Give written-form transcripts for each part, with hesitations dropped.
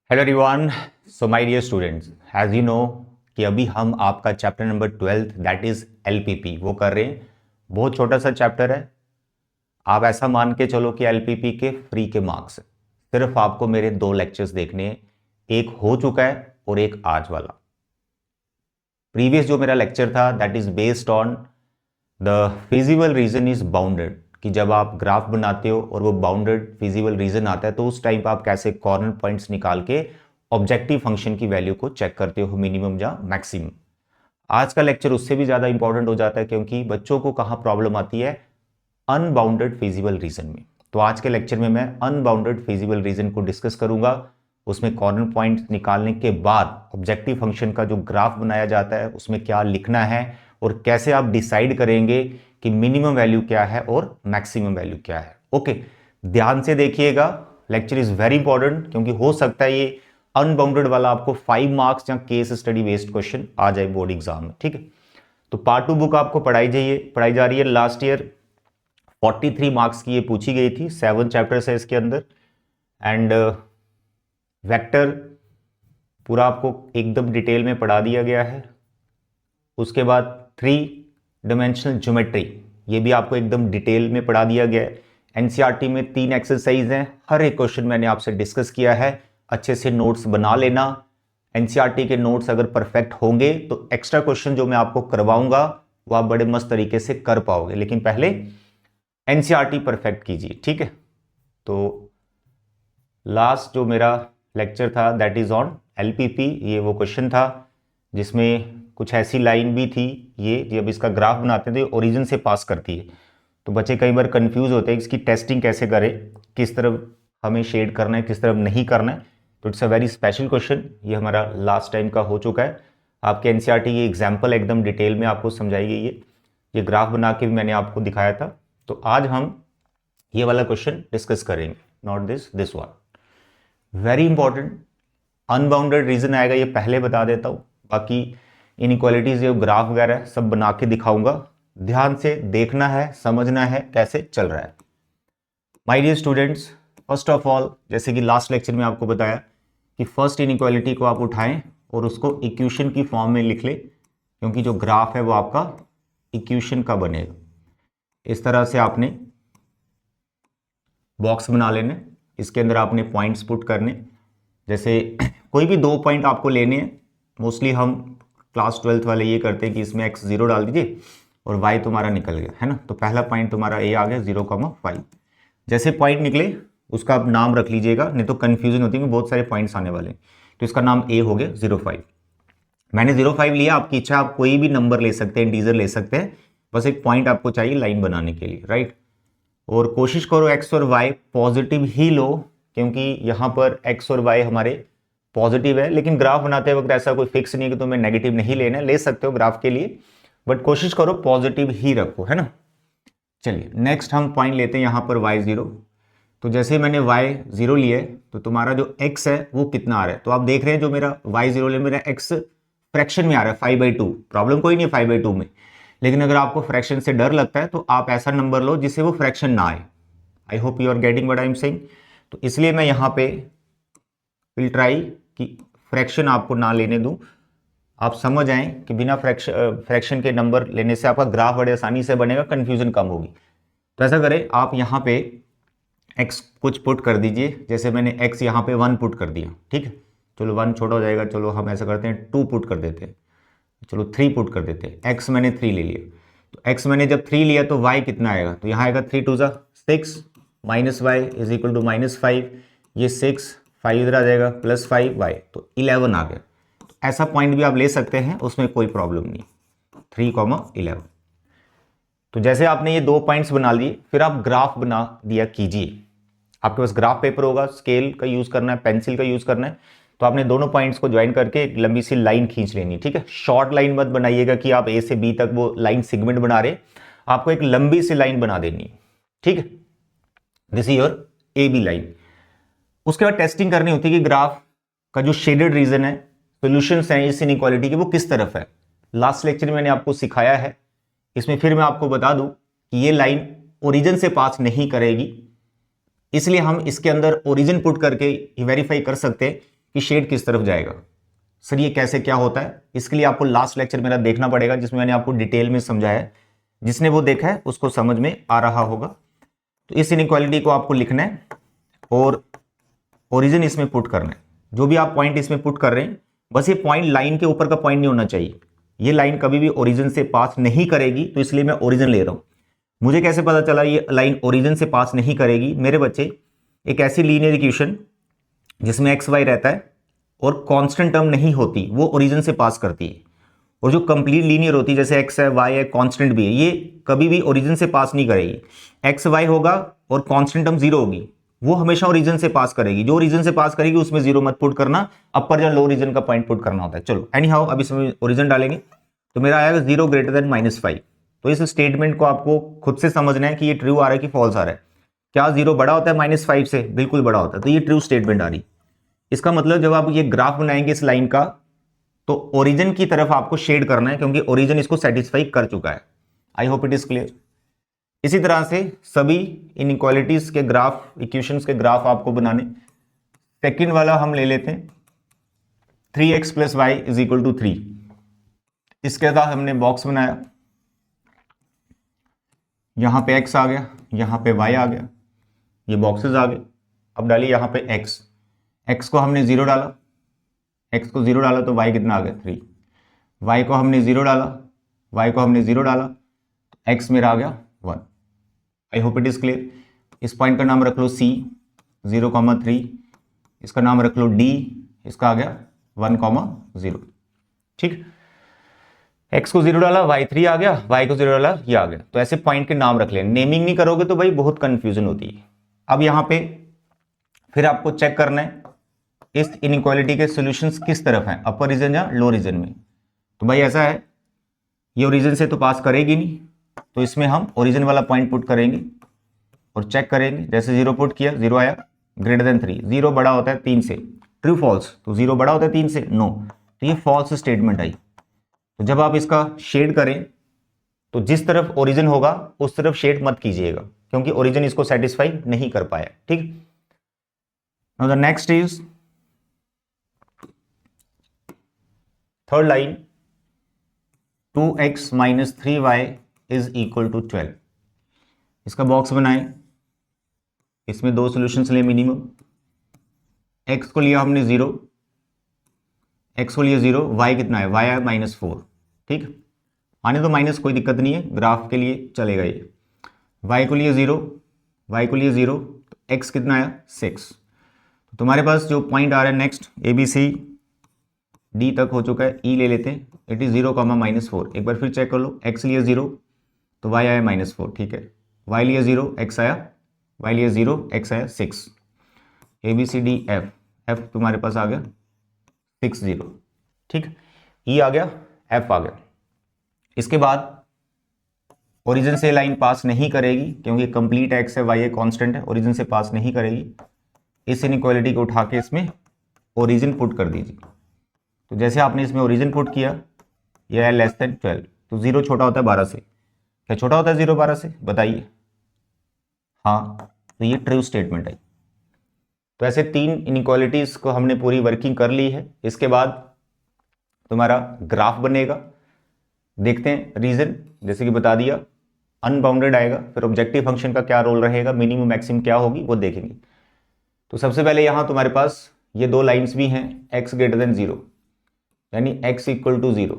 Hello everyone. So my dear students, as you know कि अभी हम आपका chapter number 12 that is LPP वो कर रहे हैं। बहुत छोटा सा चैप्टर है। आप ऐसा मान के चलो कि एलपीपी के फ्री के मार्क्स सिर्फ आपको मेरे 2 लेक्चर्स देखने हैं। एक हो चुका है और एक आज वाला। प्रीवियस जो मेरा लेक्चर था that is based on the feasible region is bounded, कि जब आप ग्राफ बनाते हो और वो बाउंडेड फिजिबल रीजन आता है तो उस टाइम पर आप कैसे कॉर्नर पॉइंट्स निकाल के ऑब्जेक्टिव फंक्शन की वैल्यू को चेक करते हो, मिनिमम या मैक्सिमम। आज का लेक्चर उससे भी ज्यादा इंपॉर्टेंट हो जाता है क्योंकि बच्चों को कहां प्रॉब्लम आती है, अनबाउंडेड फिजिबल रीजन में। तो आज के लेक्चर में मैं अनबाउंडेड फिजिबल रीजन को डिस्कस करूंगा। उसमें कॉर्नर पॉइंट निकालने के बाद ऑब्जेक्टिव फंक्शन का जो ग्राफ बनाया जाता है उसमें क्या लिखना है और कैसे आप डिसाइड करेंगे कि मिनिमम वैल्यू क्या है और मैक्सिमम वैल्यू क्या है। ओके, ध्यान से देखिएगा, लेक्चर इज वेरी इंपॉर्टेंट क्योंकि हो सकता है ये अनबाउंडेड वाला आपको 5 मार्क्स या केस स्टडी बेस्ड क्वेश्चन आ जाए बोर्ड एग्जाम में। ठीक है, तो पार्ट 2 बुक आपको पढ़ाई जा रही है। लास्ट ईयर 43 मार्क्स की ये पूछी गई थी, 7 चैप्टर्स है इसके अंदर। एंड वेक्टर पूरा आपको एकदम डिटेल में पढ़ा दिया गया है। उसके बाद 3 डायमेंशनल ज्योमेट्री, ये भी आपको एकदम डिटेल में पढ़ा दिया गया है। एनसीईआरटी में 3 एक्सरसाइज हैं, हर एक क्वेश्चन मैंने आपसे डिस्कस किया है। अच्छे से नोट्स बना लेना। एनसीईआरटी के नोट्स अगर परफेक्ट होंगे तो एक्स्ट्रा क्वेश्चन जो मैं आपको करवाऊंगा वो आप बड़े मस्त तरीके से कर पाओगे, लेकिन पहले एनसीईआरटी परफेक्ट कीजिए। ठीक है, तो लास्ट जो मेरा लेक्चर था दैट इज ऑन एलपीपी, ये वो क्वेश्चन था जिसमें कुछ ऐसी लाइन भी थी, ये जब इसका ग्राफ बनाते थे ओरिजिन से पास करती है। तो बच्चे कई बार कंफ्यूज होते हैं इसकी टेस्टिंग कैसे करें, किस तरफ हमें शेड करना है, किस तरफ नहीं करना है। तो it's a very special question, ये हमारा लास्ट टाइम का हो चुका है। आपके एनसीईआरटी ये एग्जाम्पल एकदम डिटेल में आपको समझाई गई है, ये ग्राफ बना के भी मैंने आपको दिखाया था। तो आज हम ये वाला क्वेश्चन डिस्कस करेंगे, not this one. Very important, unbounded region आएगा, ये पहले बता देता हूं। बाकी इनइक्वालिटीज जो ग्राफ वगैरह सब बना के दिखाऊंगा, ध्यान से देखना है, समझना है कैसे चल रहा है। My dear students, first of all जैसे कि लास्ट लेक्चर में आपको बताया कि फर्स्ट इनइक्वालिटी को आप उठाएं और उसको इक्वेशन की फॉर्म में लिख ले, क्योंकि जो ग्राफ है वो आपका इक्वेशन का बनेगा। इस तरह से आपने बॉक्स बना लेने, इसके अंदर आपने पॉइंट्स पुट करने। जैसे कोई भी 2 पॉइंट आपको लेने हैं, मोस्टली हम क्लास 12th वाले ये करते हैं कि इसमें x 0 डाल दीजिए और y तुम्हारा निकल गया है ना। तो पहला पॉइंट तुम्हारा a आ गया 0,5। जैसे पॉइंट निकले उसका आप नाम रख लीजिएगा, नहीं तो कंफ्यूजन होती है कि बहुत सारे पॉइंट्स आने वाले हैं। तो इसका नाम a हो गया 0,5। मैंने 0,5 लिया, आपकी इच्छा, आप कोई भी नंबर ले सकते हैं, इंटीजर ले सकते हैं, बस एक पॉइंट आपको चाहिए लाइन बनाने के लिए, राइट। और कोशिश करो x और y पॉजिटिव ही लो, क्योंकि यहां पर x और y हमारे पॉजिटिव है। लेकिन ग्राफ बनाते वक्त ऐसा कोई फिक्स नहीं है कि तुम्हें नेगेटिव नहीं लेना, ले सकते हो ग्राफ के लिए, बट कोशिश करो पॉजिटिव ही रखो, है ना। चलिए नेक्स्ट हम पॉइंट लेते हैं यहां पर y0। तो जैसे मैंने y0 लिया है तो तुम्हारा जो x है वो कितना आ रहा है, तो आप देख रहे हैं जो मेरा y0 ले, मेरा x फ्रैक्शन में आ रहा है 5/2। प्रॉब्लम कोई नहीं है 5/2 में, लेकिन अगर आपको फ्रैक्शन से डर लगता है तो आप ऐसा नंबर लो जिससे वो फ्रैक्शन ना आए। I hope you are getting what I am saying. तो इसलिए मैं यहां पे विल ट्राई कि फ्रैक्शन आपको ना लेने दूं, आप समझ आए कि बिना फ्रैक्शन के नंबर लेने से आपका ग्राफ बड़े आसानी से बनेगा, कंफ्यूजन कम होगी। तो ऐसा करें, आप यहां पे x कुछ पुट कर दीजिए। जैसे मैंने x यहां पे 1 पुट कर दिया, ठीक है। चलो 1 छोटा हो जाएगा, चलो हम ऐसा करते हैं 2 पुट कर देते हैं, चलो 3 पुट कर देते हैं। x मैंने 3 ले लिया, तो x मैंने जब 3 लिया तो y कितना आएगा, तो यहां आएगा 3 2 6 minus y is equal to -5। ये 6 5 इधर आ जाएगा +5y, तो 11 आ गया। तो ऐसा पॉइंट भी आप ले सकते हैं, उसमें कोई प्रॉब्लम नहीं। 3,11। तो जैसे आपने ये 2 पॉइंट्स बना लिए, फिर आप ग्राफ बना दिया कीजिए। आपके पास ग्राफ पेपर होगा, स्केल का यूज करना है, पेंसिल का यूज करना है। तो आपने दोनों पॉइंट्स को ज्वाइन करके एक लंबी सी लाइन खींच लेनी, ठीक है। शॉर्ट लाइन मत बनाइएगा कि आप ए से बी तक वो लाइन सेगमेंट बना रहे, आपको एक लंबी सी लाइन बना देनी, ठीक है। This is your A B line. उसके बाद टेस्टिंग करनी होती है कि ग्राफ का जो शेडेड रीजन है, सॉल्यूशंस हैं इस इनइक्वालिटी के, वो किस तरफ है। लास्ट लेक्चर में मैंने आपको सिखाया है, इसमें फिर मैं आपको बता दूं कि ये लाइन ओरिजिन से पास नहीं करेगी, इसलिए हम इसके अंदर ओरिजिन पुट करके वेरीफाई कर सकते हैं कि शेड किस तरफ जाएगा। सर ये कैसे क्या होता है, इसके लिए आपको लास्ट लेक्चर मेरा देखना पड़ेगा जिसमें मैंने आपको डिटेल में समझाया है। जिसने वो देखा है उसको समझ में आ रहा होगा। तो इस इनइक्वालिटी को आपको लिखना है और ओरिजिन इसमें पुट करना है। जो भी आप पॉइंट इसमें पुट कर रहे हैं, बस ये पॉइंट लाइन के ऊपर का पॉइंट नहीं होना चाहिए। ये लाइन कभी भी ओरिजिन से पास नहीं करेगी, तो इसलिए मैं ओरिजिन ले रहा हूं। मुझे कैसे पता चला ये लाइन ओरिजिन से पास नहीं करेगी? मेरे बच्चे, एक ऐसी लीनियर इक्वेशन जिसमें एक्स वाई रहता है और कांस्टेंट टर्म नहीं होती, वो ओरिजिन से पास करती है। और जो कंप्लीट लीनियर होती है, जैसे एक्स है, वाई है, कांस्टेंट भी है, ये कभी भी ओरिजिन से पास नहीं करेगी। एक्स वाई होगा और कांस्टेंट टर्म जीरो होगी, वो हमेशा ओरिजिन से पास करेगी। जो ओरिजिन से पास करेगी उसमें जीरो मत पुट करना, अपर या लो ओरिजिन का पॉइंट पुट करना होता है। चलो एनी हाउ, अब इसमें ओरिजिन डालेंगे तो मेरा आएगा 0 ग्रेटर देन -5। तो इस स्टेटमेंट को आपको खुद से समझना है कि ये ट्रू आ रहा है कि फॉल्स आ रहा है। क्या 0 बड़ा होता है -5 से? बिल्कुल बड़ा होता है, तो ये ट्रू स्टेटमेंट आ रही। इसका मतलब जब आप ये ग्राफ बनाएंगे इस लाइन का, तो ओरिजिन की तरफ आपको शेड करना है, क्योंकि ओरिजिन इसको सेटिस्फाई कर चुका है। आई होप इट इज क्लियर। इसी तरह से सभी इनइक्वालिटीज के ग्राफ, इक्वेशंस के ग्राफ आपको बनाने। सेकंड वाला हम ले लेते हैं 3x + y = 3। इसके साथ हमने बॉक्स बनाया, यहां पे x आ गया, यहां पे y आ गया, ये बॉक्सेस आ गए। अब डालिए यहां पे x को हमने 0 डाला, x को 0 डाला तो y कितना आ गया 3। y को हमने 0 डाला, y को हमने 0 डाला, x मेरा आ गया 1। आई होप इट इज क्लियर। इस पॉइंट का नाम रख लो c 0,3, इसका नाम रख लो d, इसका आ गया 1,0। ठीक, x को 0 डाला, y 3 आ गया, y को 0 डाला, ये आ गया। तो ऐसे पॉइंट के नाम रख लें। नेमिंग नहीं करोगे तो भाई बहुत कंफ्यूजन होती है। अब यहां पे फिर आपको चेक करना है इस इनइक्वालिटी के सॉल्यूशंस किस तरफ हैं, अपर रीजन या लो रीजन में। तो भाई ऐसा है, ये ओरिजिन से तो पास करेगी नहीं, तो इसमें हम ओरिजिन वाला पॉइंट पुट करेंगे और चेक करेंगे। जैसे 0 पुट किया, 0 आया, ग्रेटर देन 3। 0 बड़ा होता है 3 से, ट्रू फॉल्स। तो 0 बड़ा होता है 3 से, नो। तो ये फॉल्स स्टेटमेंट आई। तो जब आप इसका शेड करें तो जिस तरफ ओरिजिन होगा उस तरफ शेड मत कीजिएगा, क्योंकि ओरिजिन इसको सेटिस्फाई नहीं कर पाया। ठीक, now the next is third line, 2x - 3y = 12। इसका बॉक्स बनाएं, इसमें दो सॉल्यूशंस ले मिनिमम। x को लिया हमने 0, x को लिया 0, y कितना है, y है -4। ठीक, आने तो माइनस, कोई दिक्कत नहीं है, ग्राफ के लिए चलेगा ये। y को लिए 0, y को लिए 0, तो x कितना आया 6। तो तुम्हारे पास जो पॉइंट आ रहा है नेक्स्ट, ABC D तक हो चुका है, E ले लेते हैं। It is 0, -4। एक बार फिर चेक कर लो, x लिया 0 तो y आया -4। ठीक है, y लिया 0, x आया, y लिया 0, x आया 6। ABCDF, F तुम्हारे पास आ गया 6 0। ठीक, E आ गया, F आ गया। इसके बाद ओरिजिन से लाइन पास नहीं करेगी, क्योंकि कंप्लीट x है, y है, कांस्टेंट है, ओरिजिन से पास नहीं करेगी। इस इनइक्वालिटी को उठा के इसमें ओरिजिन पुट कर दीजिए। तो जैसे आपने इसमें ओरिजिन पुट किया, यह है <12। तो 0 छोटा होता है 12 से। क्या छोटा होता है 0 12 से, बताइए। हाँ, तो ये ट्रू स्टेटमेंट है। तो ऐसे 3 इनइक्वालिटीज को हमने पूरी वर्किंग कर ली है। इसके बाद तुम्हारा ग्राफ बनेगा। देखते हैं रीजन, जैसे कि बता दिया, अनबाउंडेड आएगा। फिर ऑब्जेक्टिव फंक्शन का क्या रोल रहेगा, मिनिमम मैक्सिमम क्या होगी, वो देखेंगे। तो सबसे पहले यहां तुम्हारे पास ये दो लाइंस भी हैं, x ग्रेटर देन 0, यानी x = 0।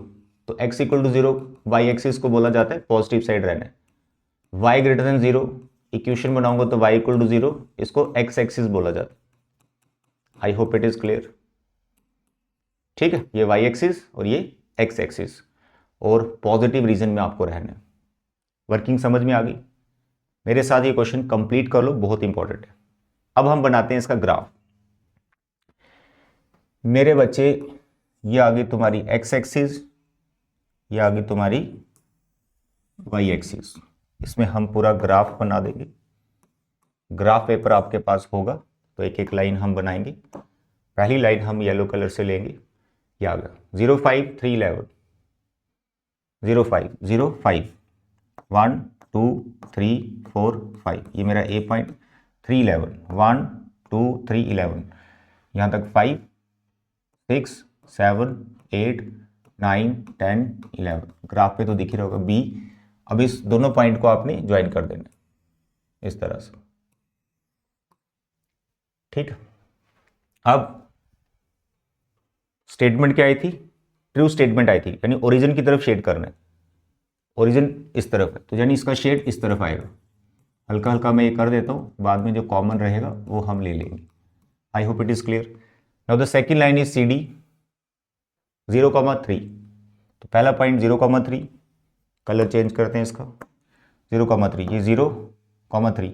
तो x = 0 y एक्सिस को बोला जाता है पॉजिटिव साइड रहना है। y ग्रेटर देन 0 इक्वेशन बनाऊंगा तो y = 0, इसको x एक्सिस बोला जाता है। आई होप इट इज क्लियर। ठीक है, ये y एक्सिस और ये x एक्सिस, और पॉजिटिव रीजन में आपको रहना है। वर्किंग समझ में आ गई? मेरे साथ ये क्वेश्चन कंप्लीट कर लो, बहुत इंपॉर्टेंट है। अब हम बनाते हैं इसका ग्राफ। मेरे बच्चे, ये आ गई तुम्हारी x एक्सिस, ये आ गई तुम्हारी y एक्सिस। इसमें हम पूरा ग्राफ बना देंगे। ग्राफ पेपर आपके पास होगा तो एक एक लाइन हम बनाएंगे। पहली लाइन हम येलो कलर से लेंगे, ये आ गया 0 5 3 11, 0 5 0 5 1 2 3 4 5, ये मेरा A पॉइंट। 3 11 1 2 3 11, यहाँ तक 5 6 7 8 9 10 11। ग्राफ पे तो दिख ही रहा होगा बी। अब इस दोनों पॉइंट को आपने ज्वाइन कर देना इस तरह से, ठीक। अब स्टेटमेंट क्या आई थी, ट्रू स्टेटमेंट आई थी, यानी ओरिजिन की तरफ शेड करना है। ओरिजिन इस तरफ है तो यानी इसका शेड इस तरफ आएगा। हल्का हल्का मैं ये कर देता हूँ, बाद में जो कॉमन रहेगा वो हम ले लेंगे। I hope it is clear. Now the second line is C D 0,3। तो पहला पॉइंट 0,3, कलर चेंज करते हैं इसका, 0,3, ये 0,3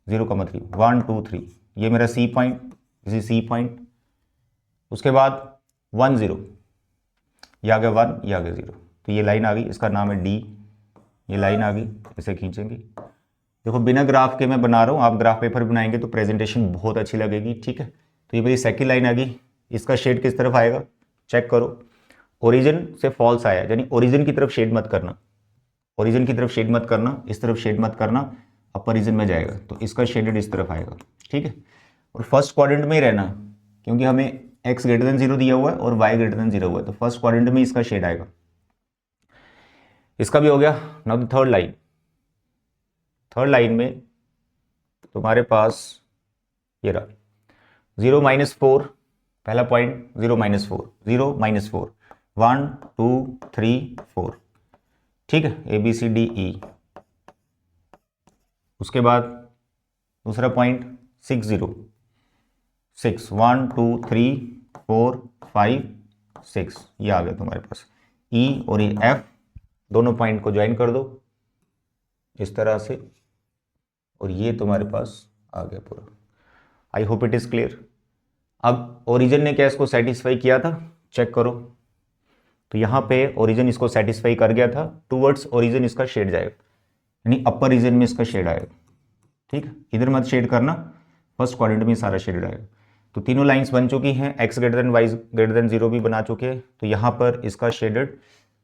0,3 1 2 3, ये मेरा सी पॉइंट, इसी सी पॉइंट। उसके बाद 1 0, ये आ गया 1, ये आ गया 0, तो ये लाइन आ गई, इसका नाम है डी। ये लाइन आ गई, इसे खींचेंगे। देखो बिना ग्राफ के मैं बना रहा हूँ, आप ग्राफ पेपर बनाएंगे तो प्रेजेंटेशन बहुत अच्छी लगेगी, ठीक है। तो ये मेरी सेकेंड लाइन आ गई, इसका शेड किस तरफ आएगा चेक करो। ओरिजिन से फॉल्स आया, यानी ओरिजिन की तरफ शेड मत करना, ओरिजिन की तरफ शेड मत करना, इस तरफ शेड मत करना, अपर रीजन में जाएगा तो इसका शेडेड इस तरफ आएगा, ठीक है। और फर्स्ट क्वाड्रेंट में ही रहना, क्योंकि हमें x ग्रेटर देन 0 दिया हुआ है और y ग्रेटर देन 0 हुआ है, तो फर्स्ट क्वाड्रेंट में इसका शेड आएगा। इसका भी हो गया। Now the third line, third line में तुम्हारे पास ये रहा 0 -4, पहला पॉइंट 0 -4 0 -4 1 2 3 4, ठीक है, A B C D E. उसके बाद दूसरा पॉइंट 6 0 6 1 2 3 4 5 6, ये आ गया तुम्हारे पास ई और ये एफ, दोनों पॉइंट को ज्वाइन कर दो इस तरह से, और ये तुम्हारे पास आ गया पूरा। आई होप इट इज क्लियर। अब ओरिजिन ने क्या इसको सेटिस्फाई किया था चेक करो, तो यहां पे ओरिजिन इसको सेटिस्फाई कर गया था, टूवर्ड्स ओरिजिन इसका शेड जाएगा, यानी अपर रीजन में इसका शेड आएगा, ठीक है। इधर मत शेड करना, फर्स्ट क्वाड्रेंट में सारा शेड आएगा। तो तीनों लाइंस बन चुकी हैं, x greater than y greater than 0 भी बना चुके हैं, तो यहां पर इसका शेडेड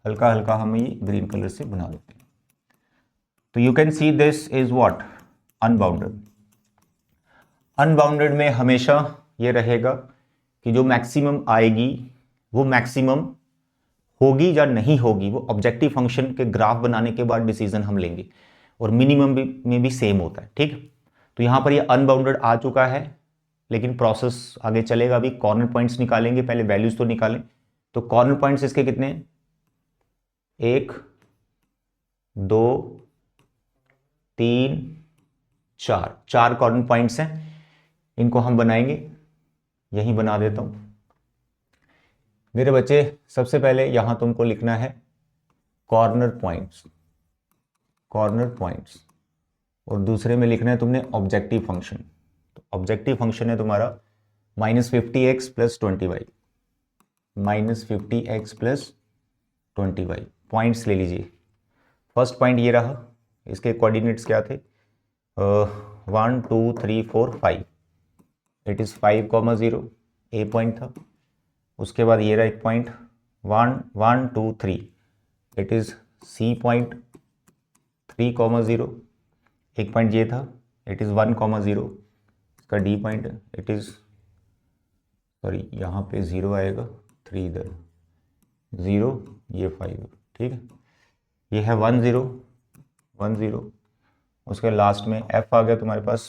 हल्का हल्का हम ये ग्रीन कलर से बना देते हैं। तो you can see this is what, unbounded. Unbounded में हमेशा ये रहेगा कि जो मैक्सिमम आएगी वो मैक्सिमम होगी या नहीं होगी, वो ऑब्जेक्टिव फंक्शन के ग्राफ बनाने के बाद डिसीजन हम लेंगे, और मिनिमम में भी सेम होता है, ठीक। तो यहां पर ये अनबाउंडेड आ चुका है, लेकिन प्रोसेस आगे चलेगा। अभी कॉर्नर पॉइंट्स निकालेंगे, पहले वैल्यूज तो निकालें। तो कॉर्नर पॉइंट्स इसके कितने, 1 2 3 4 कॉर्नर पॉइंट्स हैं, इनको हम बनाएंगे। यहीं बना देता हूं मेरे बच्चे। सबसे पहले यहां तुमको लिखना है कॉर्नर पॉइंट्स, कॉर्नर पॉइंट्स, और दूसरे में लिखना है तुमने ऑब्जेक्टिव फंक्शन। तो ऑब्जेक्टिव फंक्शन है तुम्हारा -50x + 20y, -50x + 20y। Points ले लीजिए। फर्स्ट पॉइंट ये रहा, इसके कोऑर्डिनेट्स क्या थे, 1 2 3 4 5, इट इज़ 5,0 ए पॉइंट था। उसके बाद ये रहा एक point 1 1 2 3, it is C point 3,0। एक पॉइंट ये था, इट इज़ 1,0, इसका डी पॉइंट है, इट इज़ सॉरी यहाँ पे 0 आएगा, 3 इधर 0, ये 5, ठीक है। ये है 1 0 1 0। उसके लास्ट में एफ आ गया तुम्हारे पास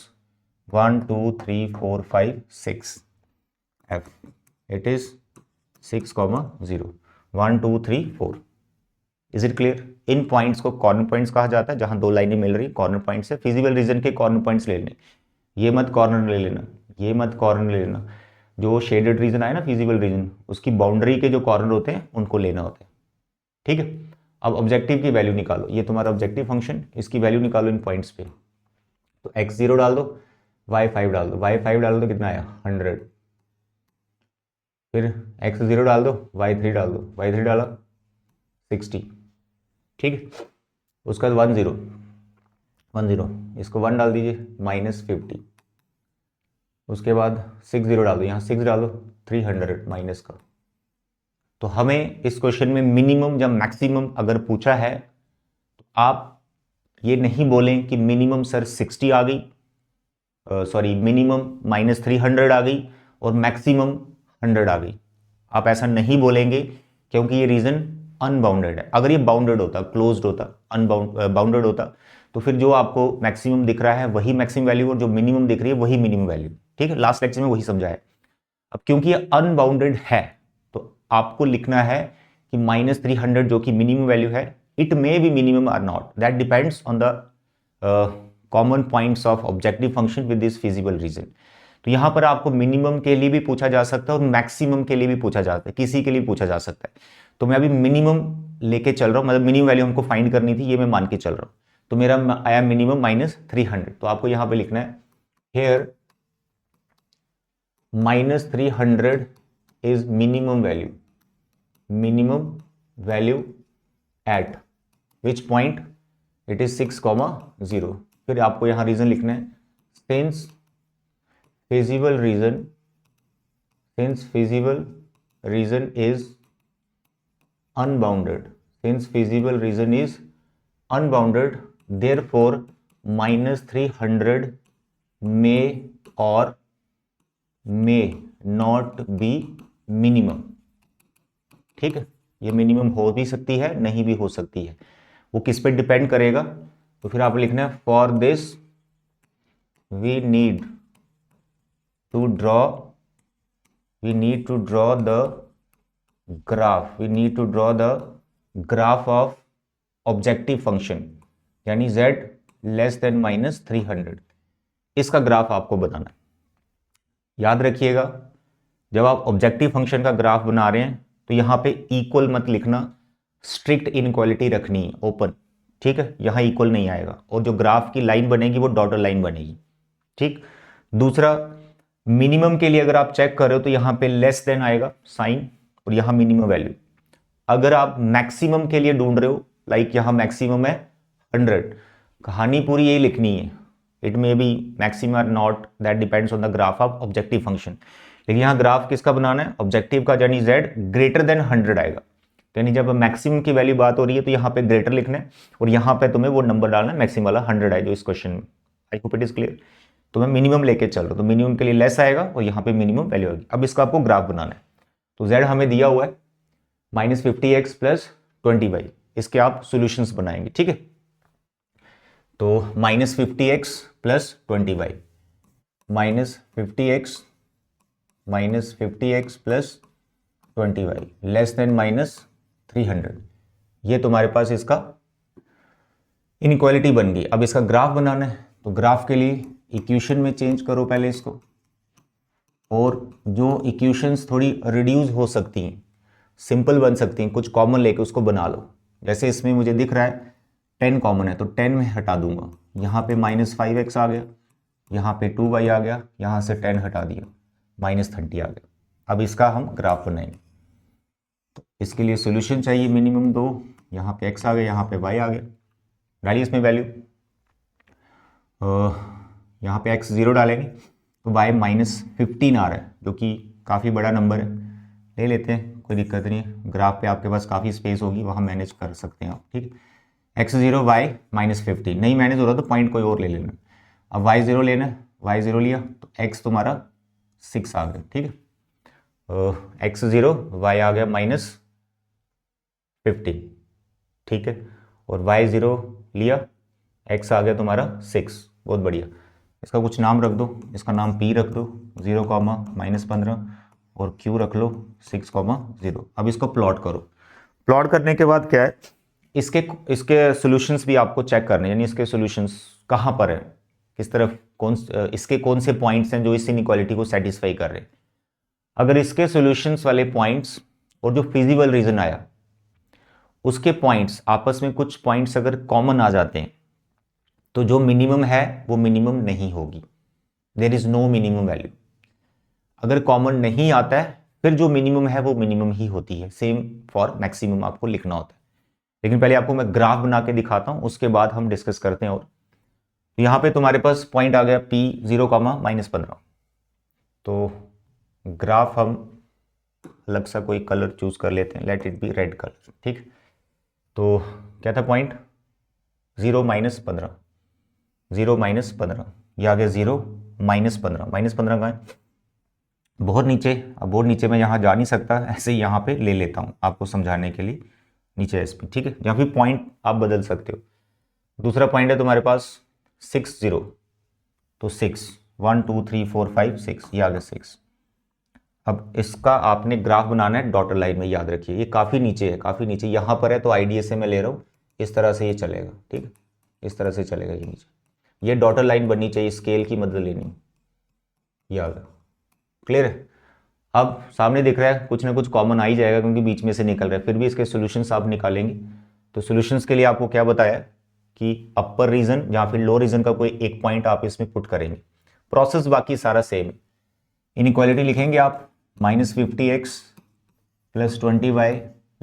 1 2 3 4 5 6, F it is 6,0 1 2 3 4। Is it clear. In points को कॉर्नर पॉइंट्स कहा जाता है, जहां दो लाइनें मिल रही कॉर्नर पॉइंट से। फिजिबल रीजन के कॉर्नर पॉइंट्स ले लेने, ये मत कॉर्नर ले लेना, ये मत कॉर्नर ले लेना। जो शेडेड रीजन आए ना फिजिबल रीजन, उसकी बाउंड्री के जो कॉर्नर होते हैं उनको लेना होता है, ठीक है। अब ऑब्जेक्टिव की वैल्यू निकालो, ये तुम्हारा ऑब्जेक्टिव फंक्शन, इसकी वैल्यू निकालो इन पॉइंट्स पे। तो x0 डाल दो, y5 डाल दो, y5 डाल दो कितना आया 100, फिर x0 डाल दो, y3 डाल दो, y3 डाला 60, ठीक है। उसका 1 0 1 0, इसको 1 डाल दीजिए -50। उसके बाद 6 0 डाल दो, यहाँ 6 डाल दो 300 माइनस का। तो हमें इस क्वेश्चन में मिनिमम या मैक्सिमम अगर पूछा है तो आप ये नहीं बोलें कि मिनिमम सर 60 आ गई, सॉरी मिनिमम -300 आ गई और मैक्सिमम 100 आ गई। आप ऐसा नहीं बोलेंगे क्योंकि ये रीजन अनबाउंडेड है। अगर ये बाउंडेड होता, क्लोज्ड होता, बाउंडेड होता, तो फिर जो आपको मैक्सिमम दिख रहा है वही मैक्सिमम वैल्यू और जो मिनिमम दिख रही है वही मिनिमम वैल्यू। ठीक है, लास्ट लेक्चर में वही समझाया। अब क्योंकि ये अनबाउंडेड है तो आपको लिखना है कि -300 जो कि मिनिमम वैल्यू है, इट मे बी मिनिमम और not, that depends on the common points of objective function with this feasible region. तो यहां पर आपको मिनिमम के लिए भी पूछा जा सकता है और मैक्सिमम के लिए भी पूछा जा सकता है, किसी के लिए पूछा जा सकता है। तो मैं अभी मिनिमम लेके चल रहा हूं, मतलब मिनिमम वैल्यू हमको फाइंड करनी थी, ये मैं मान के चल रहा हूं। तो मेरा आया मिनिमम -300। तो आपको यहां पे लिखना है here -300 is minimum value at which point, it is 6,0। फिर आपको यहां रीजन लिखना है since feasible reason is unbounded, therefore -300 may or may not be minimum। ठीक है, ये मिनिमम हो भी सकती है, नहीं भी हो सकती है, वो किस पे डिपेंड करेगा। तो फिर आप लिखना है for this we need to draw the graph of objective function, यानी z लेस देन -300, इसका ग्राफ आपको बनाना है। याद रखिएगा, जब आप ऑब्जेक्टिव फंक्शन का ग्राफ बना रहे हैं तो यहां पे इक्वल मत लिखना, स्ट्रिक्ट इनइक्वालिटी रखनी है ओपन। ठीक है, यहां इक्वल नहीं आएगा और जो ग्राफ की लाइन बनेगी वो डॉटर लाइन बनेगी। ठीक, दूसरा मिनिमम के लिए अगर आप चेक कर रहे हो तो यहां पे लेस देन आएगा साइन और यहां मिनिमम वैल्यू। अगर आप मैक्सिमम के लिए ढूंढ रहे हो, लाइक यहां मैक्सिमम है 100, कहानी पूरी यही लिखनी है, इट मे बी मैक्सिमम और not, that depends on the graph of objective function. लेकिन यहां ग्राफ किसका बनाना है, ऑब्जेक्टिव का, यानी z ग्रेटर देन 100 आएगा। यानी जब मैक्सिमम की वैल्यू बात हो रही है तो यहां पे ग्रेटर लिखना है और यहां पे तुम्हें वो नंबर डालना है मैक्सिमम वाला 100 है जो इस क्वेश्चन में। आई होप इट इज क्लियर। तो मैं मिनिमम लेके चल रहा हूं, तो मिनिमम के लिए लेस आएगा और यहां पे मिनिमम वैल्यू आएगी। अब इसका आपको ग्राफ बनाना है। तो z हमें दिया हुआ है -50x + 20y, इसके आप सॉल्यूशंस बनाएंगे। ठीक है, तो -50x + 20y, -50x + 20y less than -300, ये तुम्हारे पास इसका इनइक्वालिटी बन गई। अब इसका ग्राफ बनाना है, तो ग्राफ के लिए इक्वेशन में चेंज करो पहले इसको, और जो इक्वेशंस थोड़ी रिड्यूस हो सकती हैं, सिंपल बन सकती हैं, कुछ कॉमन लेके उसको बना लो। जैसे इसमें मुझे दिख रहा है 10 कॉमन है, तो 10 में हटा दूंगा, यहाँ पे -5x आ गया, यहाँ पे 2y आ गया, यहाँ से 10 हटा दिया, -30 आ गया। अब इसका हम ग्राफ बनाएंगे, तो इसके लिए सोल्यूशन चाहिए मिनिमम 2, यहाँ पे x आ गया, यहाँ पे y आ गया, डालिए इसमें वैल्यू। यहाँ पे x 0 डालेंगे तो y -15 आ रहा है, जो कि काफ़ी बड़ा नंबर है, ले लेते हैं, कोई दिक्कत नहीं है। ग्राफ पे आपके पास काफ़ी स्पेस होगी, वहाँ मैनेज कर सकते हैं आप। ठीक है, x0 y -15 नहीं मैनेज हो रहा तो पॉइंट कोई और ले लेना। अब y0 लेना है, y0 लिया तो x तुम्हारा 6 आ गया। ठीक है, x0 y आ गया -15, ठीक है, और y0 लिया, x आ गया तुम्हारा 6, बहुत बढ़िया। इसका कुछ नाम रख दो, इसका नाम p रख दो, 0, -15, और q रख लो 6,0। अब इसको प्लॉट करो। प्लॉट करने के बाद क्या है, इसके सॉल्यूशंस भी आपको चेक करने, यानी इसके सॉल्यूशंस कहाँ पर है, किस तरफ, इसके कौन से पॉइंट्स हैं जो इस इनइक्वालिटी को सेटिस्फाई कर रहे हैं। अगर इसके सॉल्यूशंस वाले पॉइंट्स और जो फिजिबल रीजन आया उसके पॉइंट्स आपस में कुछ पॉइंट्स अगर कॉमन आ जाते हैं तो जो मिनिमम है वो मिनिमम नहीं होगी, there is no minimum value. अगर कॉमन नहीं आता है फिर जो मिनिमम है वो मिनिमम ही होती है। सेम फॉर मैक्सिमम आपको लिखना होता है। लेकिन पहले आपको मैं ग्राफ बना के दिखाता हूं, उसके बाद हम डिस्कस करते हैं। और तो यहां पे तुम्हारे पास पॉइंट आ गया p 0, -15। तो ग्राफ हम अलग सा कोई कलर चूज कर लेते हैं, let it be red colour. ठीक, तो क्या था पॉइंट 0 -15, 0 -15, ये आ गया 0 -15, -15 कहाँ है, बहुत नीचे, अब बहुत नीचे मैं यहाँ जा नहीं सकता, ऐसे ही यहाँ पे ले लेता हूँ आपको समझाने के लिए, नीचे एस पी, ठीक है। यहाँ भी पॉइंट आप बदल सकते हो। दूसरा पॉइंट है तुम्हारे पास 60, तो 6, 1 2 3 4 5 6, ये आ गया 6। अब इसका आपने ग्राफ बनाना है डॉटर लाइन में, याद रखिए ये काफ़ी नीचे है, काफ़ी नीचे यहाँ पर है, तो आईडीए से मैं ले रहा हूँ, इस तरह से ये चलेगा, ठीक है, इस तरह से चलेगा ये नीचे, ये डॉटर लाइन बननी चाहिए, स्केल की मदद लेनी, याद है, क्लियर है। अब सामने दिख रहा है कुछ ना कुछ कॉमन आ ही जाएगा क्योंकि बीच में से निकल रहा है, फिर भी इसके सॉल्यूशंस आप निकालेंगे। तो सॉल्यूशंस के लिए आपको क्या बताया कि अपर रीजन या फिर लो रीजन का कोई एक पॉइंट आप इसमें पुट करेंगे, प्रोसेस बाकी सारा सेम है। इनइक्वालिटी लिखेंगे आप -50x + 20y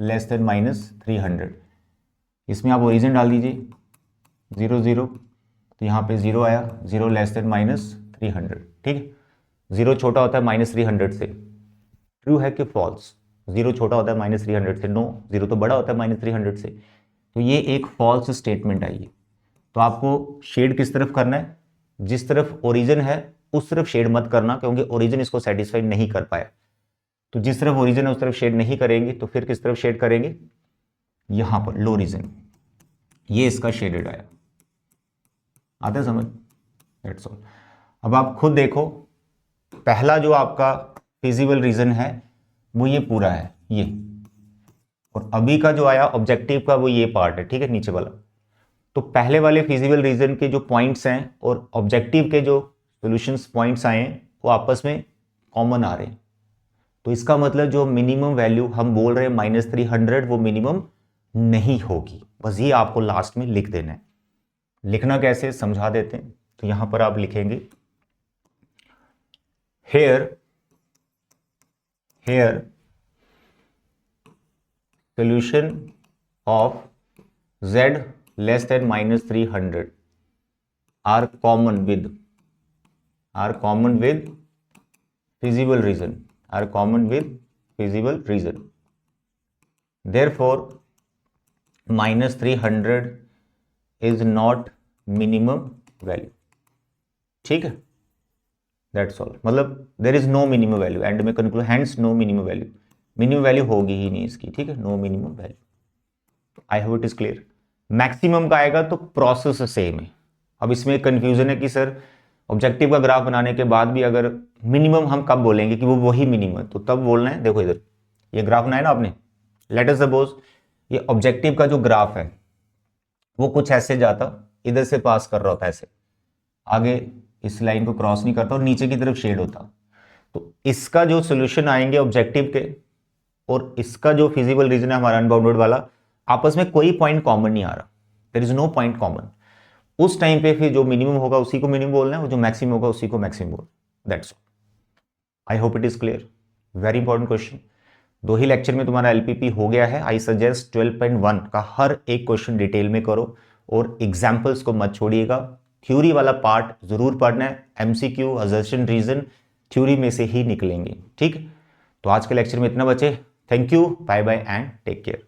< -300, इसमें आप ओरिजिन डाल दीजिए 0 0, तो यहाँ पे 0 आया, 0 < -300, ठीक है। 0 छोटा होता है -300 से, ट्रू है कि फॉल्स? 0 छोटा होता है -300 से, नो, 0 तो बड़ा होता है -300 से, तो ये एक फॉल्स स्टेटमेंट आई है। तो आपको शेड किस तरफ करना है, जिस तरफ ओरिजिन है उस तरफ शेड मत करना, क्योंकि ओरिजिन इसको सेटिस्फाई नहीं कर पाया। तो जिस तरफ ओरिजिन है उस तरफ शेड नहीं करेंगे, तो फिर किस तरफ शेड करेंगे, यहां पर लो रीजन, ये इसका शेडेड आया, आता है समझ, दैट्स ऑल। अब आप खुद देखो, पहला जो आपका फिजिबल रीजन है वो ये पूरा है ये, और अभी का जो आया ऑब्जेक्टिव का वो ये पार्ट है, ठीक है, नीचे वाला। तो पहले वाले फिजिबल रीजन के जो पॉइंट्स हैं और ऑब्जेक्टिव के जो सॉल्यूशंस पॉइंट्स आए हैं वो आपस में कॉमन आ रहे हैं। तो इसका मतलब जो मिनिमम वैल्यू हम बोल रहे हैं -300, वो मिनिमम नहीं होगी, बस ये आपको लास्ट में लिख देना है। लिखना कैसे समझा देते हैं, तो यहां पर आप लिखेंगे here solution of z less than -300 are common with feasible reason, therefore -300 is not minimum value, ठीक है, दैट्स ऑल। मतलब there is no minimum value, and me conclude, hence no minimum value, minimum value होगी ही नहीं इसकी, ठीक है, no minimum value. I hope it is clear. Maximum का आएगा तो प्रोसेस सेम है। अब इसमें कंफ्यूजन है कि सर ऑब्जेक्टिव का ग्राफ बनाने के बाद भी अगर मिनिमम हम कब बोलेंगे कि वो वही मिनिमम है, तो तब बोलना है, देखो इधर ये ग्राफ बनाया ना आपने, लेट अस सपोज ये ऑब्जेक्टिव का जो ग्राफ है वो कुछ ऐसे जाता, इधर से पास कर रहा होता ऐसे, आगे इस लाइन को क्रॉस नहीं करता और नीचे की तरफ शेड होता। तो इसका जो सॉल्यूशन आएंगे ऑब्जेक्टिव के और इसका जो फिजिबल रीजन है हमारा अनबाउंडेड वाला, आपस में कोई पॉइंट कॉमन नहीं आ रहा, there is no point common. उस टाइम पे फिर जो मिनिमम होगा उसी को मिनिमम बोलना है, और जो मैक्सिमम होगा उसी को मैक्सिमम बोलना, that's all. I hope it is clear. Very important question, 2 he lecture में तुम्हारा एलपीपी हो गया है। आई सजेस्ट 12.1 का हर एक क्वेश्चन डिटेल में करो और एग्जाम्पल्स को मत छोड़िएगा। थ्योरी वाला पार्ट जरूर पढ़ना है, एमसीक्यू, असर्शन, रीजन थ्योरी में से ही निकलेंगे, ठीक। तो आज के लेक्चर में इतना बचे, thank you, bye bye and take care.